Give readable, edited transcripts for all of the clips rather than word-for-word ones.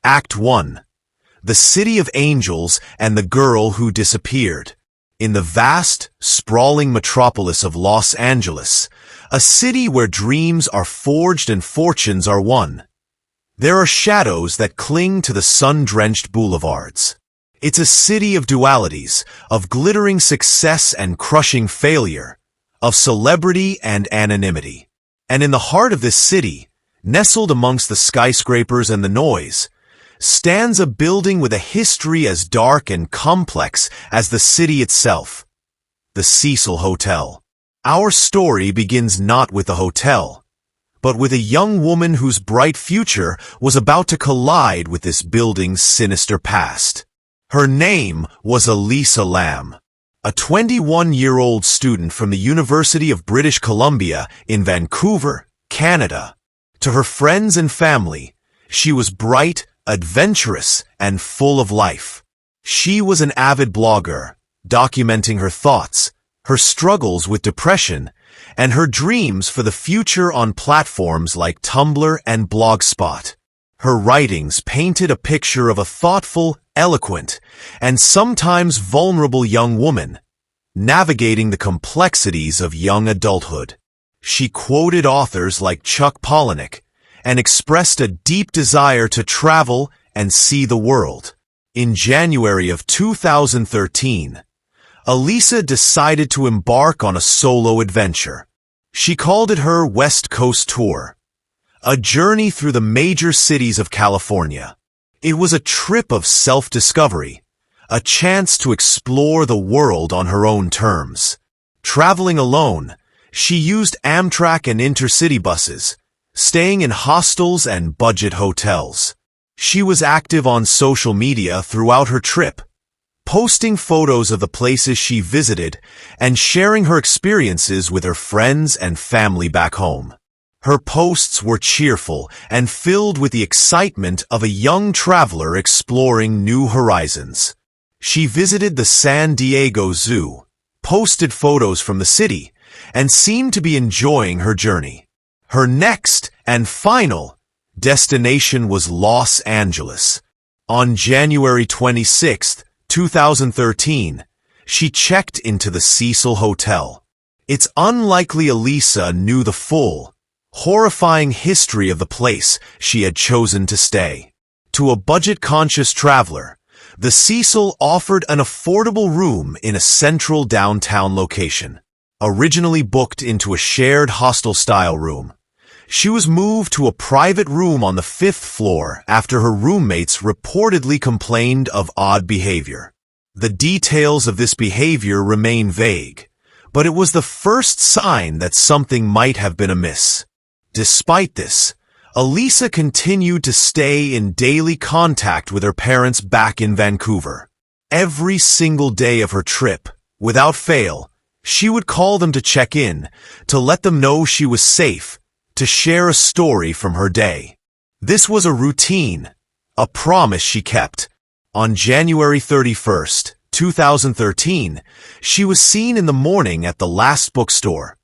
Act 1. The City of Angels and the Girl Who Disappeared. In the vast, sprawling metropolis of Los Angeles, a city where dreams are forged and fortunes are won, there are shadows that cling to the sun-drenched boulevards. It's a city of dualities, of glittering success and crushing failure, of celebrity and anonymity. And in the heart of this city, nestled amongst the skyscrapers and the noise, stands a building with a history as dark and complex as the city itself, the Cecil Hotel. Our story begins not with the hotel, but with a young woman whose bright future was about to collide with this building's sinister past. Her name was Elisa Lam, a 21-year-old student from the University of British Columbia in Vancouver, Canada. To her friends and family, she was bright, adventurous, and full of life. She was an avid blogger, documenting her thoughts, her struggles with depression, and her dreams for the future on platforms like Tumblr and Blogspot. Her writings painted a picture of a thoughtful, eloquent, and sometimes vulnerable young woman, navigating the complexities of young adulthood. She quoted authors like Chuck Palahniuk, and expressed a deep desire to travel and see the world. In January of 2013, Elisa decided to embark on a solo adventure. She called it her West Coast Tour, a journey through the major cities of California. It was a trip of self-discovery, a chance to explore the world on her own terms. Traveling alone, she used Amtrak and intercity buses, staying in hostels and budget hotels. She was active on social media throughout her trip, posting photos of the places she visited and sharing her experiences with her friends and family back home. Her posts were cheerful and filled with the excitement of a young traveler exploring new horizons. She visited the San Diego Zoo, posted photos from the city, and seemed to be enjoying her journey. Her next and final destination was Los Angeles. On January 26, 2013, she checked into the Cecil Hotel. It's unlikely Elisa knew the full, horrifying history of the place she had chosen to stay. To a budget-conscious traveler, the Cecil offered an affordable room in a central downtown location. Originally booked into a shared hostel-style room, she was moved to a private room on the 5th floor after her roommates reportedly complained of odd behavior. The details of this behavior remain vague, but it was the first sign that something might have been amiss. Despite this, Elisa continued to stay in daily contact with her parents back in Vancouver. Every single day of her trip, without fail, she would call them to check in, to let them know she was safe, to share a story from her day. This was a routine, a promise she kept. On January 31, 2013, she was seen in the morning at the Last Bookstore,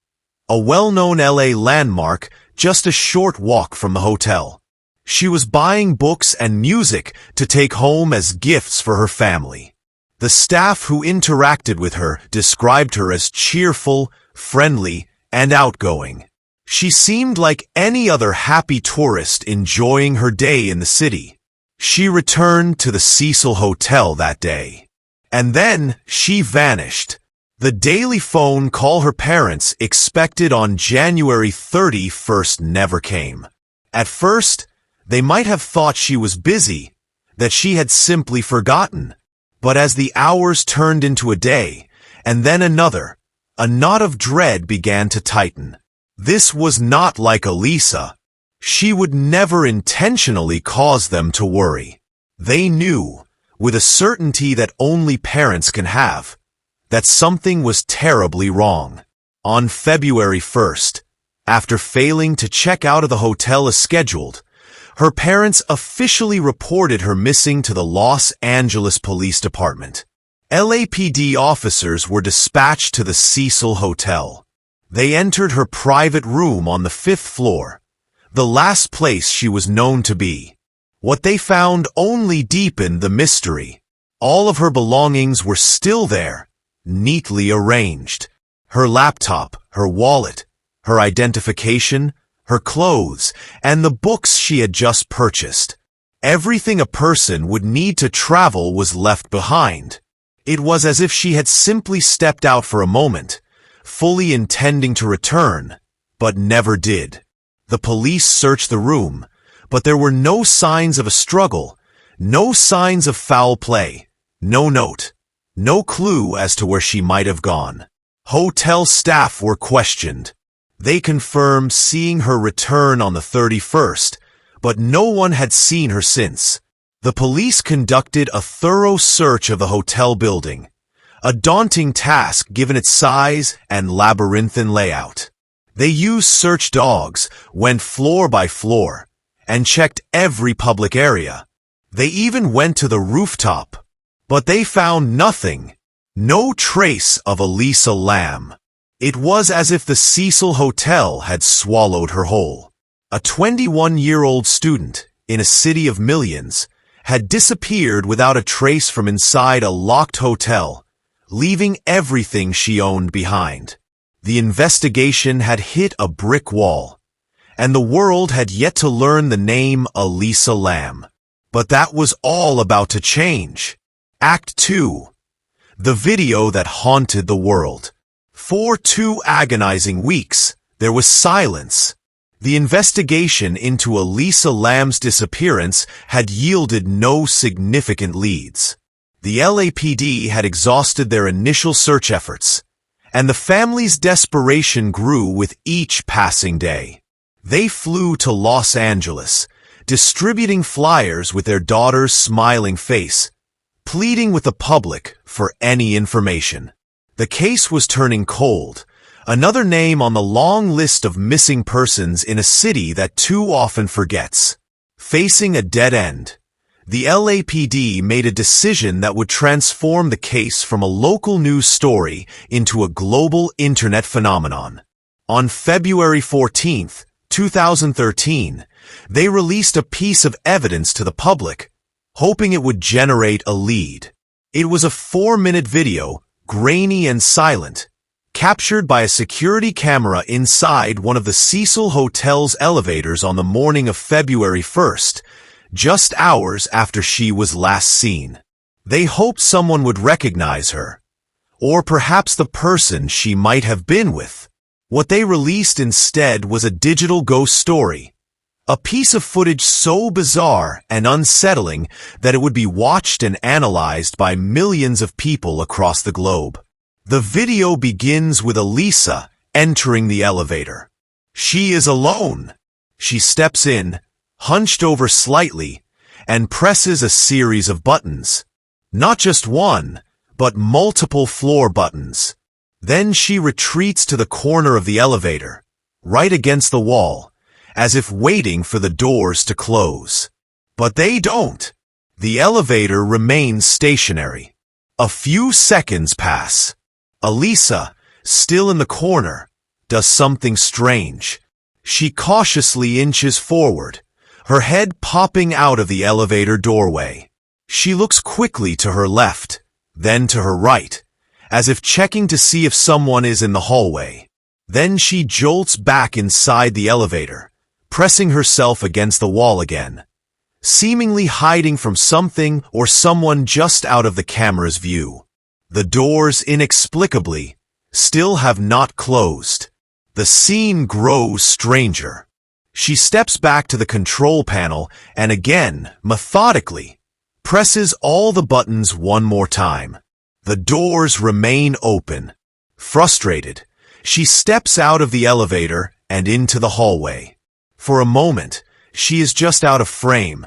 a well-known LA landmark just a short walk from the hotel. She was buying books and music to take home as gifts for her family. The staff who interacted with her described her as cheerful, friendly, and outgoing. She seemed like any other happy tourist enjoying her day in the city. She returned to the Cecil Hotel that day. And then she vanished. The daily phone call her parents expected on January 31st never came. At first, they might have thought she was busy, that she had simply forgotten. But as the hours turned into a day, and then another, a knot of dread began to tighten. This was not like Elisa. She would never intentionally cause them to worry. They knew, with a certainty that only parents can have, that something was terribly wrong. On February 1st, after failing to check out of the hotel as scheduled, her parents officially reported her missing to the Los Angeles Police Department. LAPD officers were dispatched to the Cecil Hotel. They entered her private room on the 5th floor, the last place she was known to be. What they found only deepened the mystery. All of her belongings were still there, neatly arranged. Her laptop, her wallet, her identification, her clothes, and the books she had just purchased. Everything a person would need to travel was left behind. It was as if she had simply stepped out for a moment, fully intending to return, but never did. The police searched the room, but there were no signs of a struggle, no signs of foul play, no note, no clue as to where she might have gone. Hotel staff were questioned. They confirmed seeing her return on the 31st, but no one had seen her since. The police conducted a thorough search of the hotel building, a daunting task given its size and labyrinthine layout. They used search dogs, went floor by floor, and checked every public area. They even went to the rooftop, but they found nothing, no trace of Elisa Lam. It was as if the Cecil Hotel had swallowed her whole. A 21-year-old student in a city of millions had disappeared without a trace from inside a locked hotel, leaving everything she owned behind. The investigation had hit a brick wall, and the world had yet to learn the name Elisa Lam. But that was all about to change. Act 2. The video that haunted the world. For 2 agonizing weeks, there was silence. The investigation into Elisa Lam's disappearance had yielded no significant leads. The LAPD had exhausted their initial search efforts, and the family's desperation grew with each passing day. They flew to Los Angeles, distributing flyers with their daughter's smiling face, pleading with the public for any information. The case was turning cold, another name on the long list of missing persons in a city that too often forgets. Facing a dead end, the LAPD made a decision that would transform the case from a local news story into a global internet phenomenon. On February 14, 2013, they released a piece of evidence to the public, hoping it would generate a lead. It was a 4-minute video, grainy and silent, captured by a security camera inside one of the Cecil Hotel's elevators on the morning of February 1st, just hours after she was last seen. They hoped someone would recognize her, or perhaps the person she might have been with. What they released instead was a digital ghost story, a piece of footage so bizarre and unsettling that it would be watched and analyzed by millions of people across the globe. The video begins with Elisa entering the elevator. She is alone. She steps in, hunched over slightly, and presses a series of buttons. Not just one, but multiple floor buttons. Then she retreats to the corner of the elevator, right against the wall, as if waiting for the doors to close. But they don't. The elevator remains stationary. A few seconds pass. Elisa, still in the corner, does something strange. She cautiously inches forward, her head popping out of the elevator doorway. She looks quickly to her left, then to her right, as if checking to see if someone is in the hallway. Then she jolts back inside the elevator, pressing herself against the wall again, seemingly hiding from something or someone just out of the camera's view. The doors, inexplicably, still have not closed. The scene grows stranger. She steps back to the control panel and again, methodically, presses all the buttons one more time. The doors remain open. Frustrated, she steps out of the elevator and into the hallway. For a moment, she is just out of frame,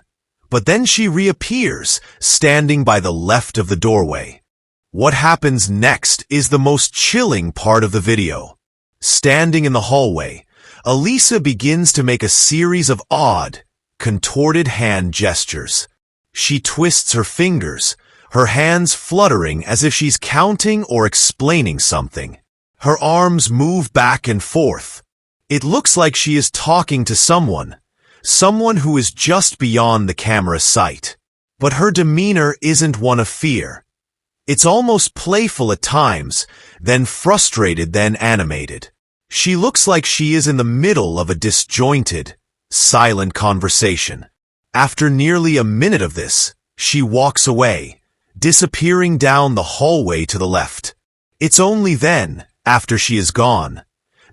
but then she reappears, standing by the left of the doorway. What happens next is the most chilling part of the video. Standing in the hallway, Elisa begins to make a series of odd, contorted hand gestures. She twists her fingers, her hands fluttering as if she's counting or explaining something. Her arms move back and forth. It looks like she is talking to someone someone who is just beyond the camera's sight. But her demeanor isn't one of fear. It's almost playful at times, then frustrated, then animated. She looks like she is in the middle of a disjointed, silent conversation. After nearly a minute of this, she walks away, disappearing down the hallway to the left. It's only then, after she is gone,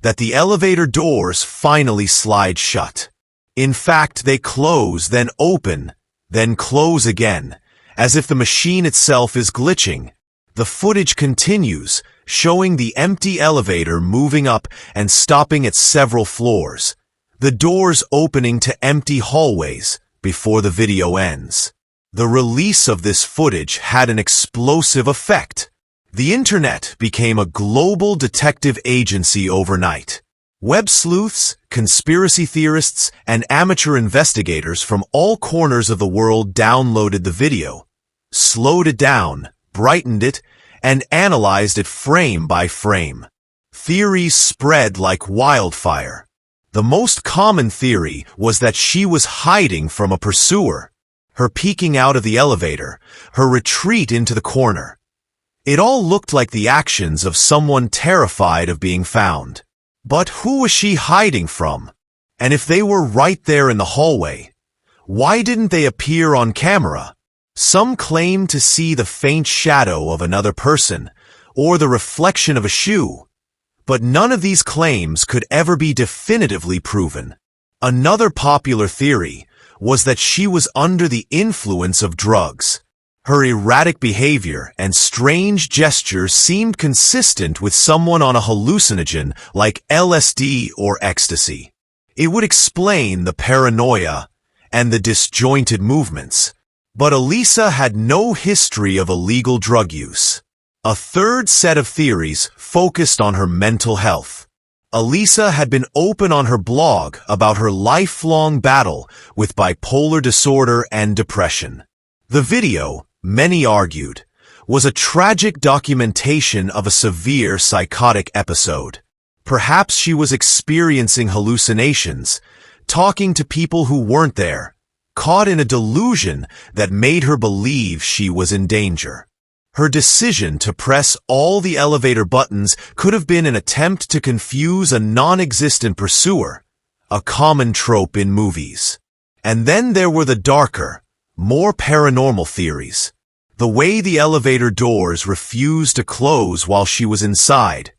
that the elevator doors finally slide shut. In fact, they close, then open, then close again, as if the machine itself is glitching. The footage continues, showing the empty elevator moving up and stopping at several floors, the doors opening to empty hallways before the video ends. The release of this footage had an explosive effect. The internet became a global detective agency overnight. Web sleuths, conspiracy theorists, and amateur investigators from all corners of the world downloaded the video, slowed it down, brightened it, and analyzed it frame by frame. Theories spread like wildfire. The most common theory was that she was hiding from a pursuer, her peeking out of the elevator, her retreat into the corner. It all looked like the actions of someone terrified of being found. But who was she hiding from? And if they were right there in the hallway, why didn't they appear on camera? Some claim to see the faint shadow of another person, or the reflection of a shoe. But none of these claims could ever be definitively proven. Another popular theory was that she was under the influence of drugs. Her erratic behavior and strange gestures seemed consistent with someone on a hallucinogen like LSD or ecstasy. It would explain the paranoia and the disjointed movements. But Elisa had no history of illegal drug use. A third set of theories focused on her mental health. Elisa had been open on her blog about her lifelong battle with bipolar disorder and depression. The video, many argued, was a tragic documentation of a severe psychotic episode. Perhaps she was experiencing hallucinations, talking to people who weren't there, caught in a delusion that made her believe she was in danger. Her decision to press all the elevator buttons could have been an attempt to confuse a non-existent pursuer, a common trope in movies. And then there were the darker, more paranormal theories. The way the elevator doors refused to close while she was inside,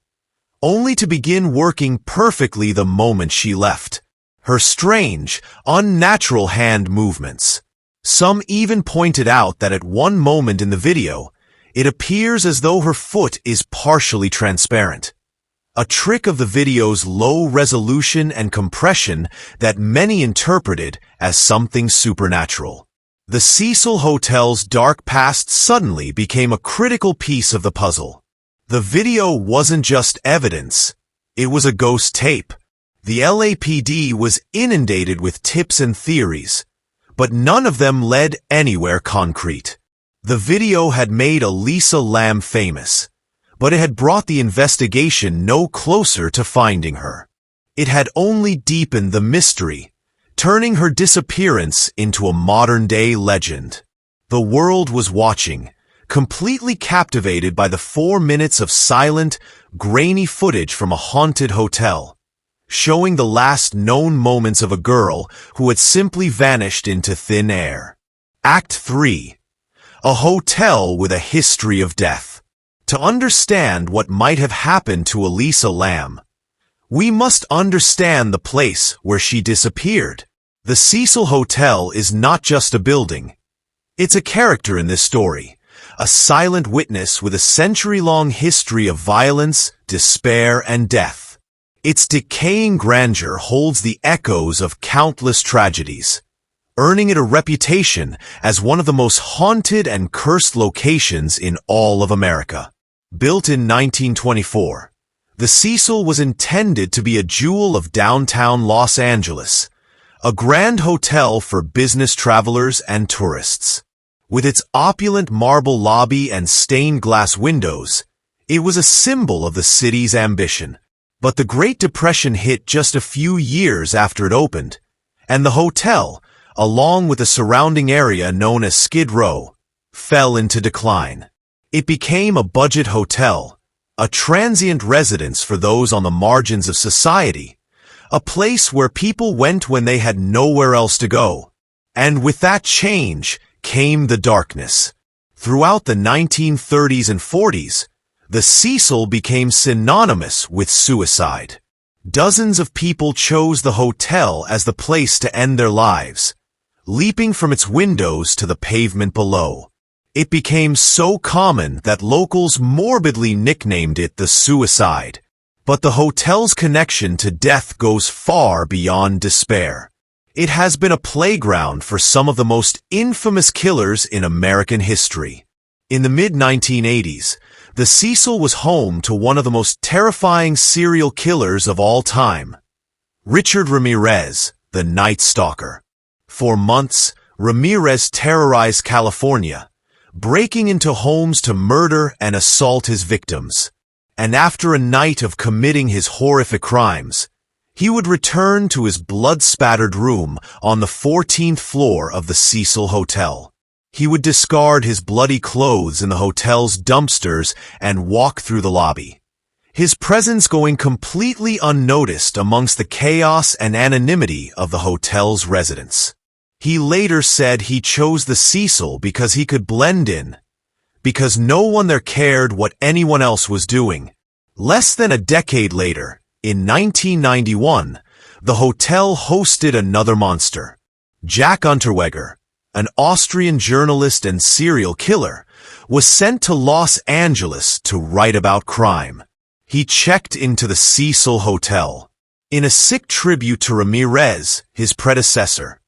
only to begin working perfectly the moment she left. Her strange, unnatural hand movements. Some even pointed out that at one moment in the video, it appears as though her foot is partially transparent. A trick of the video's low resolution and compression that many interpreted as something supernatural. The Cecil Hotel's dark past suddenly became a critical piece of the puzzle. The video wasn't just evidence, it was a ghost tape. The LAPD was inundated with tips and theories, but none of them led anywhere concrete. The video had made Elisa Lam famous, but it had brought the investigation no closer to finding her. It had only deepened the mystery, turning her disappearance into a modern-day legend. The world was watching, completely captivated by the 4 minutes of silent, grainy footage from a haunted hotel, showing the last known moments of a girl who had simply vanished into thin air. Act 3. A hotel with a history of death. To understand what might have happened to Elisa Lam, we must understand the place where she disappeared. The Cecil Hotel is not just a building. It's a character in this story, a silent witness with a century-long history of violence, despair, and death. Its decaying grandeur holds the echoes of countless tragedies, earning it a reputation as one of the most haunted and cursed locations in all of America. Built in 1924, the Cecil was intended to be a jewel of downtown Los Angeles, a grand hotel for business travelers and tourists. With its opulent marble lobby and stained glass windows, it was a symbol of the city's ambition. But the Great Depression hit just a few years after it opened, and the hotel, along with the surrounding area known as Skid Row, fell into decline. It became a budget hotel, a transient residence for those on the margins of society, a place where people went when they had nowhere else to go. And with that change came the darkness. Throughout the 1930s and 40s, the Cecil became synonymous with suicide. Dozens of people chose the hotel as the place to end their lives, leaping from its windows to the pavement below. It became so common that locals morbidly nicknamed it the suicide. But the hotel's connection to death goes far beyond despair. It has been a playground for some of the most infamous killers in American history. In the mid-1980s, the Cecil was home to one of the most terrifying serial killers of all time, Richard Ramirez, the Night Stalker. For months, Ramirez terrorized California, breaking into homes to murder and assault his victims. And after a night of committing his horrific crimes, he would return to his blood-spattered room on the 14th floor of the Cecil Hotel. He would discard his bloody clothes in the hotel's dumpsters and walk through the lobby, his presence going completely unnoticed amongst the chaos and anonymity of the hotel's residents. He later said he chose the Cecil because he could blend in, because no one there cared what anyone else was doing. Less than a decade later, in 1991, the hotel hosted another monster. Jack Unterweger, an Austrian journalist and serial killer, was sent to Los Angeles to write about crime. He checked into the Cecil Hotel. In a sick tribute to Ramirez, his predecessor,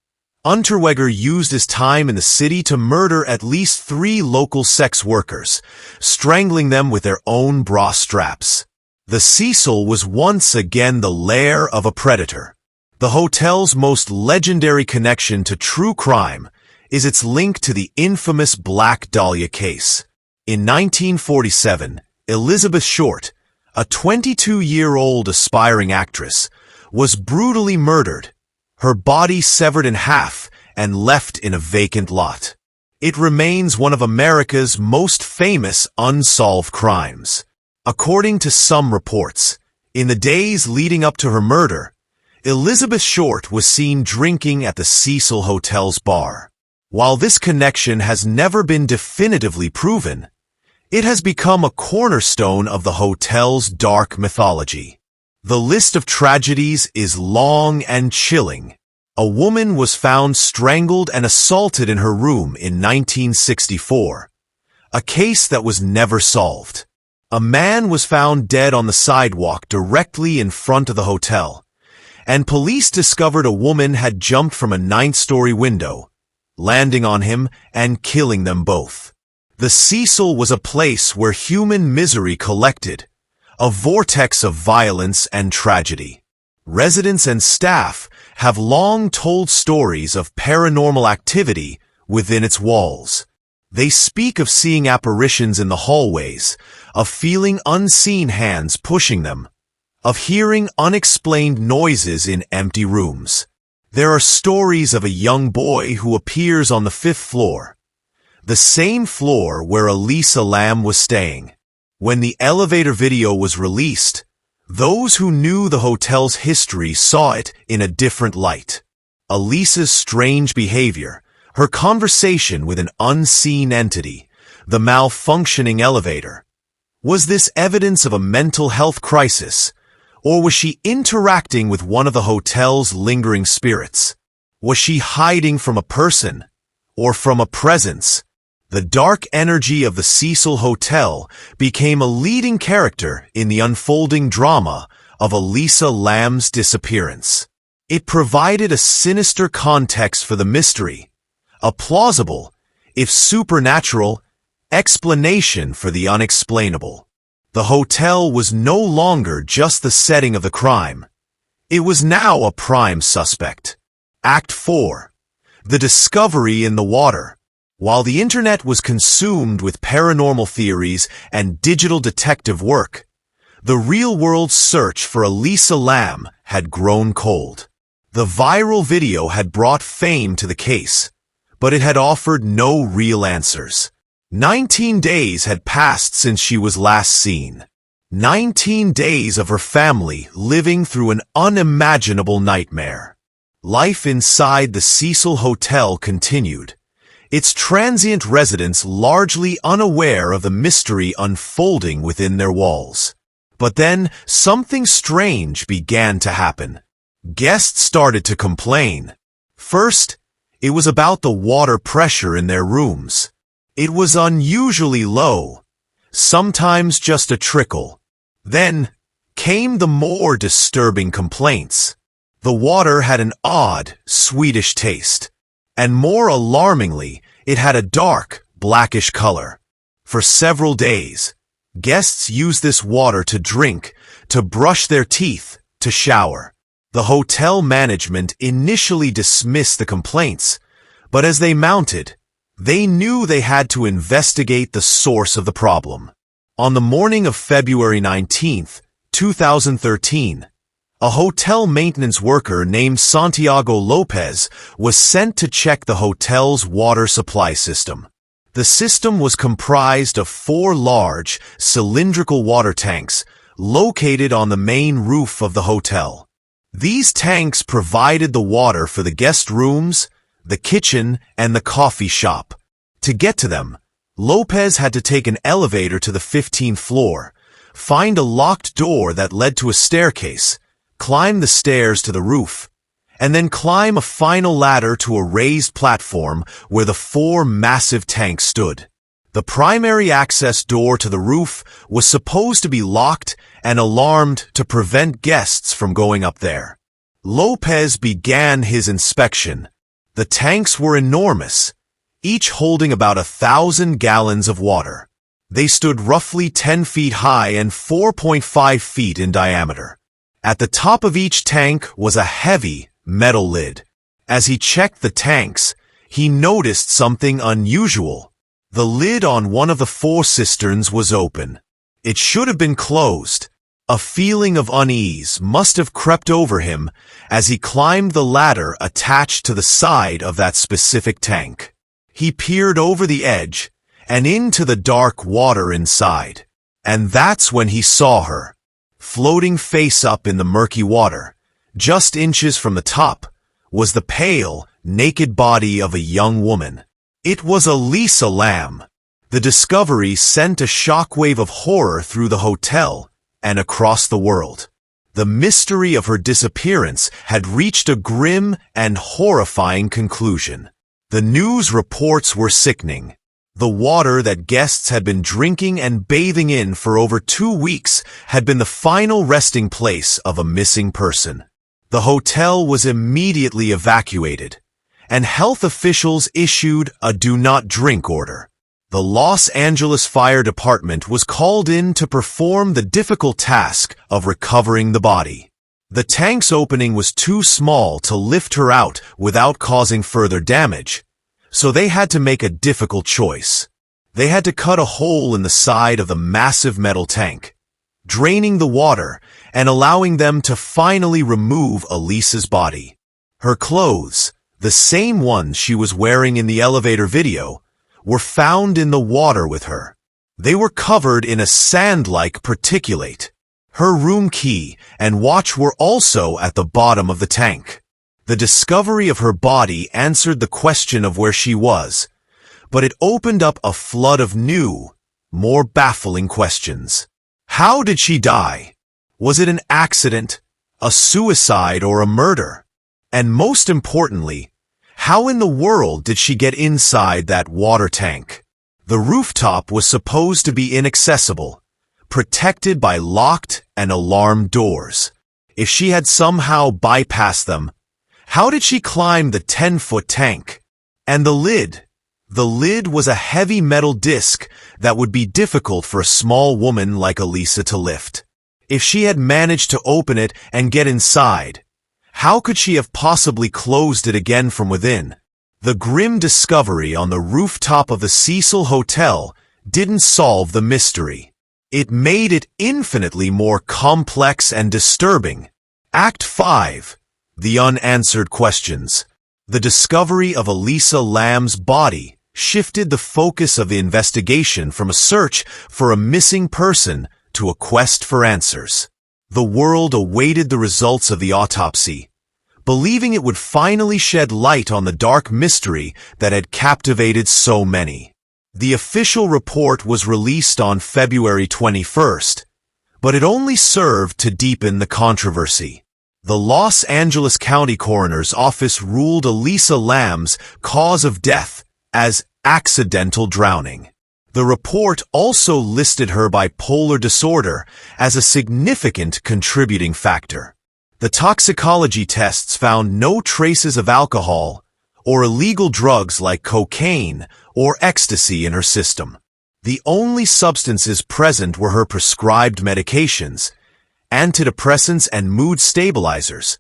Unterweger used his time in the city to murder at least 3 local sex workers, strangling them with their own bra straps. The Cecil was once again the lair of a predator. The hotel's most legendary connection to true crime is its link to the infamous Black Dahlia case. In 1947, Elizabeth Short, a 22-year-old aspiring actress, was brutally murdered, her body severed in half and left in a vacant lot. It remains one of America's most famous unsolved crimes. According to some reports, in the days leading up to her murder, Elizabeth Short was seen drinking at the Cecil Hotel's bar. While this connection has never been definitively proven, it has become a cornerstone of the hotel's dark mythology. The list of tragedies is long and chilling. A woman was found strangled and assaulted in her room in 1964, a case that was never solved. A man was found dead on the sidewalk directly in front of the hotel, and police discovered a woman had jumped from a 9th-story window, landing on him and killing them both. The Cecil was a place where human misery collected, a vortex of violence and tragedy. Residents and staff have long told stories of paranormal activity within its walls. They speak of seeing apparitions in the hallways, of feeling unseen hands pushing them, of hearing unexplained noises in empty rooms. There are stories of a young boy who appears on the 5th floor, the same floor where Elisa Lam was staying. When the elevator video was released, those who knew the hotel's history saw it in a different light. Elisa's strange behavior, her conversation with an unseen entity, the malfunctioning elevator. Was this evidence of a mental health crisis, or was she interacting with one of the hotel's lingering spirits? Was she hiding from a person, or from a presence? The dark energy of the Cecil Hotel became a leading character in the unfolding drama of Elisa Lam's disappearance. It provided a sinister context for the mystery, a plausible, if supernatural, explanation for the unexplainable. The hotel was no longer just the setting of the crime. It was now a prime suspect. Act 4. The discovery in the water. While the internet was consumed with paranormal theories and digital detective work, the real-world search for Elisa Lam had grown cold. The viral video had brought fame to the case, but it had offered no real answers. 19 days had passed since she was last seen. 19 days of her family living through an unimaginable nightmare. Life inside the Cecil Hotel continued, its transient residents largely unaware of the mystery unfolding within their walls. But then, something strange began to happen. Guests started to complain. First, it was about the water pressure in their rooms. It was unusually low, sometimes just a trickle. Then came the more disturbing complaints. The water had an odd, sweetish taste, and more alarmingly, it had a dark, blackish color. For several days, guests used this water to drink, to brush their teeth, to shower. The hotel management initially dismissed the complaints, but as they mounted, they knew they had to investigate the source of the problem. On the morning of February 19, 2013, a hotel maintenance worker named Santiago Lopez was sent to check the hotel's water supply system. The system was comprised of 4 large, cylindrical water tanks located on the main roof of the hotel. These tanks provided the water for the guest rooms, the kitchen, and the coffee shop. To get to them, Lopez had to take an elevator to the 15th floor, find a locked door that led to a staircase, climb the stairs to the roof, and then climb a final ladder to a raised platform where the 4 massive tanks stood. The primary access door to the roof was supposed to be locked and alarmed to prevent guests from going up there. Lopez began his inspection. The tanks were enormous, each holding about 1,000 gallons of water. They stood roughly 10 feet high and 4.5 feet in diameter. At the top of each tank was a heavy metal lid. As he checked the tanks, he noticed something unusual. The lid on one of the 4 cisterns was open. It should have been closed. A feeling of unease must have crept over him as he climbed the ladder attached to the side of that specific tank. He peered over the edge and into the dark water inside. And that's when he saw her, floating face up in the murky water. Just inches from the top was the pale, naked body of a young woman. It was Elisa Lam. The discovery sent a shockwave of horror through the hotel and across the world. The mystery of her disappearance had reached a grim and horrifying conclusion. The news reports were sickening. The water that guests had been drinking and bathing in for over 2 weeks had been the final resting place of a missing person. The hotel was immediately evacuated, and health officials issued a do-not-drink order. The Los Angeles Fire Department was called in to perform the difficult task of recovering the body. The tank's opening was too small to lift her out without causing further damage, so they had to make a difficult choice. They had to cut a hole in the side of the massive metal tank, draining the water and allowing them to finally remove Elisa's body. Her clothes, the same ones she was wearing in the elevator video, were found in the water with her. They were covered in a sand-like particulate. Her room key and watch were also at the bottom of the tank. The discovery of her body answered the question of where she was, but it opened up a flood of new, more baffling questions. How did she die? Was it an accident, a suicide, or a murder? And most importantly, how in the world did she get inside that water tank? The rooftop was supposed to be inaccessible, protected by locked and alarmed doors. If she had somehow bypassed them, how did she climb the 10-foot tank? And the lid? The lid was a heavy metal disc that would be difficult for a small woman like Elisa to lift. If she had managed to open it and get inside, how could she have possibly closed it again from within? The grim discovery on the rooftop of the Cecil Hotel didn't solve the mystery. It made it infinitely more complex and disturbing. Act 5. The Unanswered Questions. The discovery of Elisa Lam's body shifted the focus of the investigation from a search for a missing person to a quest for answers. The world awaited the results of the autopsy, believing it would finally shed light on the dark mystery that had captivated so many. The official report was released on February 21st, but it only served to deepen the controversy. The Los Angeles County Coroner's Office ruled Elisa Lam's cause of death as accidental drowning. The report also listed her bipolar disorder as a significant contributing factor. The toxicology tests found no traces of alcohol or illegal drugs like cocaine or ecstasy in her system. The only substances present were her prescribed medications, antidepressants and mood stabilizers,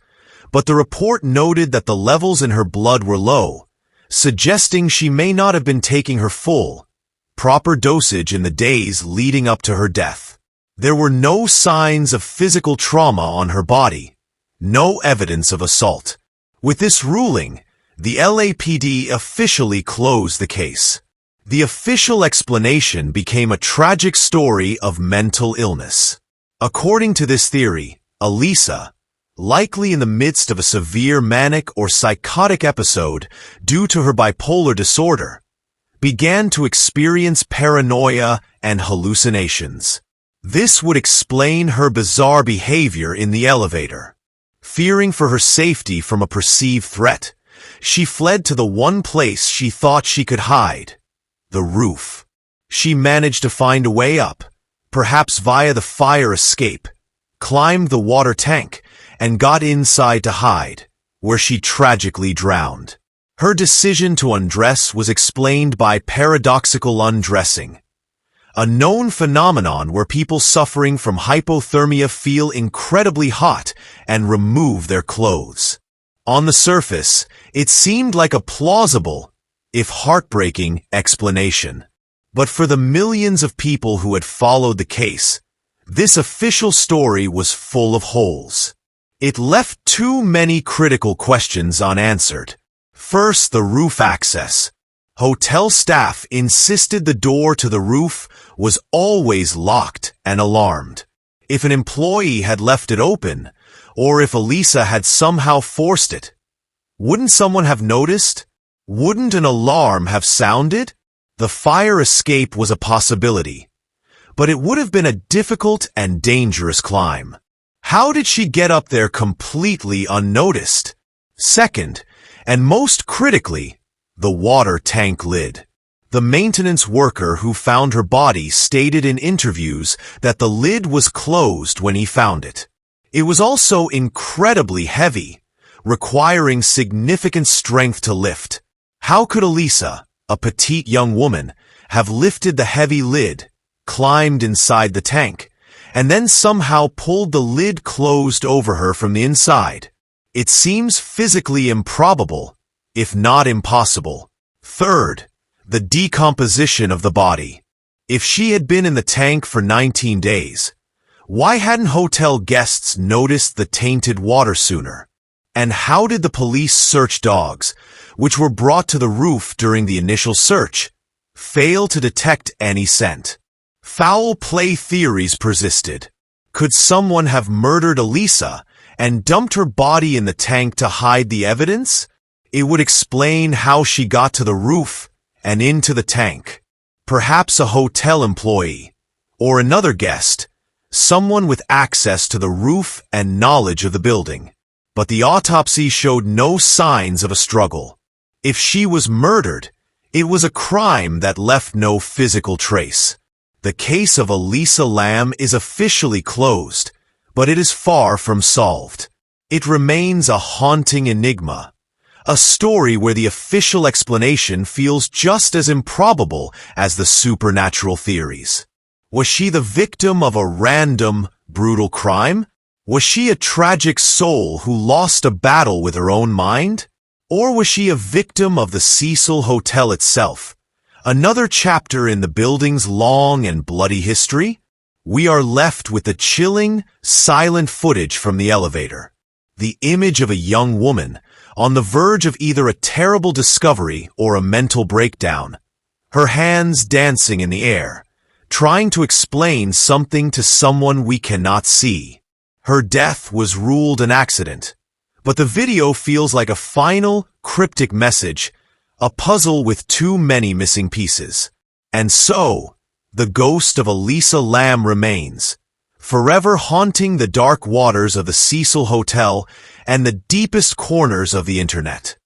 but the report noted that the levels in her blood were low, suggesting she may not have been taking her full, proper dosage in the days leading up to her death. There were no signs of physical trauma on her body, no evidence of assault. With this ruling, the LAPD officially closed the case. The official explanation became a tragic story of mental illness. According to this theory, Elisa, likely in the midst of a severe manic or psychotic episode due to her bipolar disorder, began to experience paranoia and hallucinations. This would explain her bizarre behavior in the elevator. Fearing for her safety from a perceived threat, she fled to the one place she thought she could hide, the roof. She managed to find a way up, perhaps via the fire escape, climbed the water tank, and got inside to hide, where she tragically drowned. Her decision to undress was explained by paradoxical undressing, a known phenomenon where people suffering from hypothermia feel incredibly hot and remove their clothes. On the surface, it seemed like a plausible, if heartbreaking, explanation. But for the millions of people who had followed the case, this official story was full of holes. It left too many critical questions unanswered. First, the roof access. Hotel staff insisted the door to the roof was always locked and alarmed. If an employee had left it open, or if Elisa had somehow forced it, wouldn't someone have noticed? Wouldn't an alarm have sounded? The fire escape was a possibility, but it would have been a difficult and dangerous climb. How did she get up there completely unnoticed? Second, and most critically, the water tank lid. The maintenance worker who found her body stated in interviews that the lid was closed when he found it. It was also incredibly heavy, requiring significant strength to lift. How could Elisa, a petite young woman, have lifted the heavy lid, climbed inside the tank, and then somehow pulled the lid closed over her from the inside? It seems physically improbable, if not impossible. Third, the decomposition of the body. If she had been in the tank for 19 days, why hadn't hotel guests noticed the tainted water sooner? And how did the police search dogs, which were brought to the roof during the initial search, fail to detect any scent? Foul play theories persisted. Could someone have murdered Elisa and dumped her body in the tank to hide the evidence? It would explain how she got to the roof and into the tank. Perhaps a hotel employee, or another guest, someone with access to the roof and knowledge of the building. But the autopsy showed no signs of a struggle. If she was murdered, it was a crime that left no physical trace. The case of Elisa Lam is officially closed, but it is far from solved. It remains a haunting enigma, a story where the official explanation feels just as improbable as the supernatural theories. Was she the victim of a random, brutal crime? Was she a tragic soul who lost a battle with her own mind? Or was she a victim of the Cecil Hotel itself, another chapter in the building's long and bloody history? We are left with the chilling, silent footage from the elevator. the image of a young woman, on the verge of either a terrible discovery or a mental breakdown, her hands dancing in the air, trying to explain something to someone we cannot see. Her death was ruled an accident, but the video feels like a final, cryptic message, a puzzle with too many missing pieces. And so, the ghost of Elisa Lam remains, forever haunting the dark waters of the Cecil Hotel and the deepest corners of the internet.